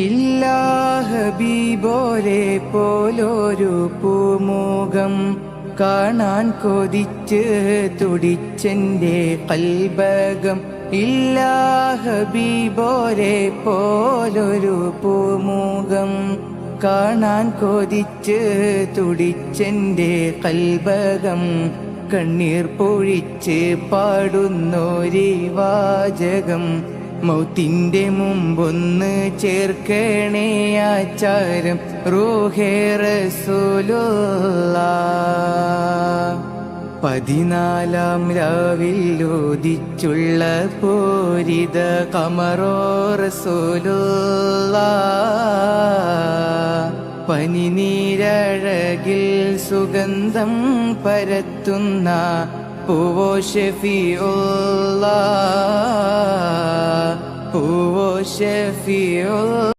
ഇല്ലാ ഹബീബോരെ പോലൊരു പൂമുഖം കാണാൻ കൊതിച്ച് തുടിച്ചെന്റെ കൽബകം. ഇല്ലാ ഹബീബോരെ പോലൊരു പൂമുഖം കാണാൻ കൊതിച്ച് തുടിച്ചെന്റെ കൽബകം. കണ്ണീർ പൊഴിച്ച് പാടുന്നൊരു വാചകം, മൗത്തിന്റെ മുമ്പൊന്ന് ചേർക്കണേ ആചാരം റൂഹേ റസൂലുള്ളാഹ്. 14 രാവിൽ ഉദിച്ചുള്ള പൂരിത ഖമറോ റസൂലുള്ളാഹ്. പനിനീരഴകിൽ സുഗന്ധം പരത്തുന്ന പൂവോ ഷഫീഉള്ളാഹ്, പൂവോ ഷഫീഉള്ളാഹ്.